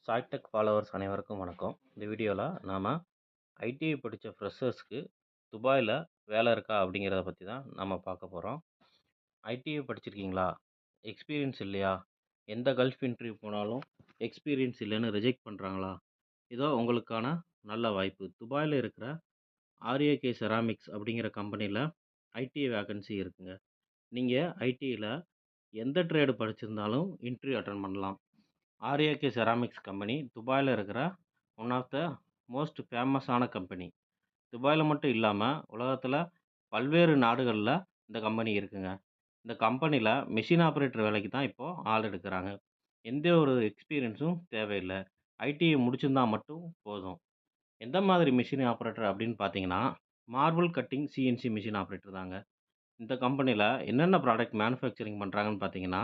சாய்டெக் followers அனைவருக்கும் வணக்கம். இந்த வீடியோவில் நாம் ஐடிஐ படித்த ஃப்ரெஷர்ஸ்க்கு துபாயில் வேலை இருக்கா அப்படிங்கிறத பற்றி தான் நம்ம பார்க்க போகிறோம். ஐடிஐ படிச்சிருக்கீங்களா? எக்ஸ்பீரியன்ஸ் இல்லையா? எந்த கல்ஃப் இன்டர்வியூ போனாலும் எக்ஸ்பீரியன்ஸ் இல்லைன்னு ரிஜெக்ட் பண்ணுறாங்களா? இதோ உங்களுக்கான நல்ல வாய்ப்பு. துபாயில் இருக்கிற ஆர்ஏகே செராமிக்ஸ் அப்படிங்கிற கம்பெனியில் ஐடிஐ வேக்கன்சி இருக்குங்க. நீங்கள் ஐடிஐயில் எந்த ட்ரேடு படிச்சிருந்தாலும் இன்டர்வியூ அட்டன் பண்ணலாம். ஆர்ஏகே செராமிக்ஸ் கம்பெனி துபாயில் இருக்கிற ஒன் ஆஃப் த மோஸ்ட் ஃபேமஸான கம்பெனி. துபாயில் மட்டும் இல்லாமல் உலகத்தில் பல்வேறு நாடுகளில் இந்த கம்பெனி இருக்குங்க. இந்த கம்பெனியில் மிஷின் ஆப்ரேட்டர் வேலைக்கு தான் இப்போது ஆள் எடுக்கிறாங்க. எந்த ஒரு எக்ஸ்பீரியன்ஸும் தேவையில்லை. ஐடிஐ முடிச்சிருந்தா மட்டும் போதும். எந்த மாதிரி மிஷின் ஆப்ரேட்டர் அப்படின்னு பார்த்தீங்கன்னா, marble cutting CNC machine operator தாங்க. இந்த கம்பெனியில் என்னென்ன ப்ராடக்ட் மேனுஃபேக்சரிங் பண்ணுறாங்கன்னு பார்த்தீங்கன்னா,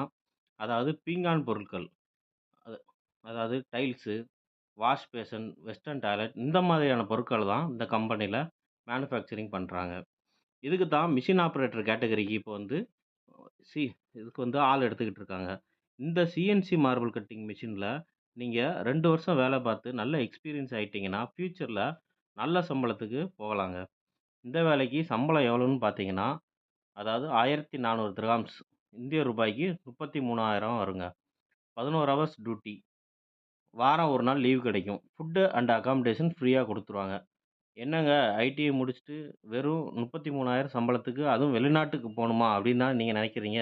அதாவது பீங்கான் பொருட்கள், அது அதாவது tiles, wash passion, western toilet இந்த மாதிரியான பொருட்கள் தான் இந்த கம்பெனியில் மேனுஃபேக்சரிங் பண்ணுறாங்க. இதுக்கு தான் மிஷின் ஆப்ரேட்டர் கேட்டகரிக்கு இப்போ வந்து சி இதுக்கு வந்து ஆள் எடுத்துக்கிட்டு இருக்காங்க. இந்த சிஎன்சி மார்பிள் கட்டிங் மிஷினில் நீங்கள் 2 வருஷம் வேலை பார்த்து நல்ல எக்ஸ்பீரியன்ஸ் ஆகிட்டிங்கன்னா ஃப்யூச்சரில் நல்ல சம்பளத்துக்கு போகலாங்க. இந்த வேலைக்கு சம்பளம் எவ்வளோன்னு பார்த்தீங்கன்னா, அதாவது 1400 திர்ஹாம்ஸ் இந்திய ரூபாய்க்கு 33,000 வருங்க. 11 ஹவர்ஸ் டியூட்டி. வாரம் ஒரு நாள் லீவ் கிடைக்கும். ஃபுட்டு அண்ட் அக்காமடேஷன் ஃப்ரீயாக கொடுத்துருவாங்க. என்னங்க ஐடிஐ முடிச்சுட்டு வெறும் 33,000 சம்பளத்துக்கு அதுவும் வெளிநாட்டுக்கு போகணுமா அப்படின்னு தான் நீங்கள் நினைக்கிறீங்க.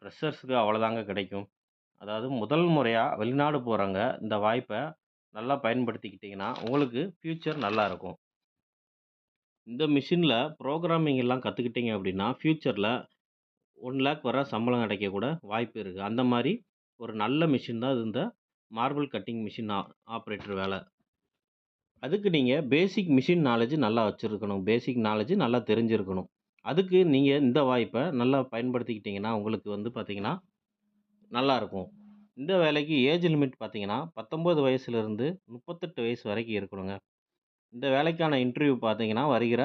ஃப்ரெஷர்ஸுக்கு அவ்வளோதாங்க கிடைக்கும். அதாவது முதல் முறையாக வெளிநாடு போகிறவங்க இந்த வாய்ப்பை நல்லா பயன்படுத்திக்கிட்டிங்கன்னா உங்களுக்கு ஃப்யூச்சர் நல்லாயிருக்கும். இந்த மிஷினில் ப்ரோக்ராமிங் எல்லாம் கற்றுக்கிட்டிங்க அப்படின்னா ஃப்யூச்சரில் 1,00,000 வர சம்பளம் கிடைக்க கூட வாய்ப்பு இருக்குது. அந்த மாதிரி ஒரு நல்ல மிஷின் தான் இது இந்த மார்பிள் கட்டிங் மிஷின் ஆப்ரேட்டர் வேலை. அதுக்கு நீங்கள் பேசிக் மிஷின் நாலேஜ் நல்லா வச்சுருக்கணும். பேசிக் நாலேஜ் நல்லா தெரிஞ்சிருக்கணும். அதுக்கு நீங்கள் இந்த வாய்ப்பை நல்லா பயன்படுத்திக்கிட்டிங்கன்னா உங்களுக்கு வந்து பார்த்திங்கன்னா நல்லாயிருக்கும். இந்த வேலைக்கு ஏஜ் லிமிட் பார்த்திங்கன்னா 19 வயசுலேருந்து 38 வயசு வரைக்கும் இருக்கணுங்க. இந்த வேலைக்கான இன்டர்வியூ பார்த்திங்கன்னா வருகிற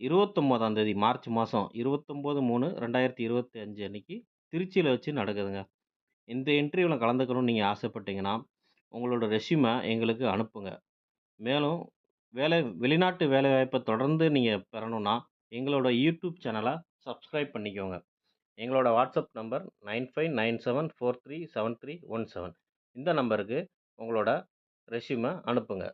29ஆம் தேதி மார்ச் மாதம் 29/3/2025 அன்றைக்கி திருச்சியில் வச்சு நடக்குதுங்க. இந்த இன்டர்வியூவில் கலந்துக்கணும்னு நீங்கள் ஆசைப்பட்டீங்கன்னா உங்களோட ரெஸ்யூமை எங்களுக்கு அனுப்புங்க. மேலும் வெளிநாட்டு வேலைவாய்ப்பை தொடர்ந்து நீங்கள் பெறணுன்னா எங்களோட யூடியூப் சேனலை சப்ஸ்கிரைப் பண்ணிக்கோங்க. எங்களோட வாட்ஸ்அப் நம்பர் 9597437317. இந்த நம்பருக்கு உங்களோட ரெஸ்யூமை அனுப்புங்க.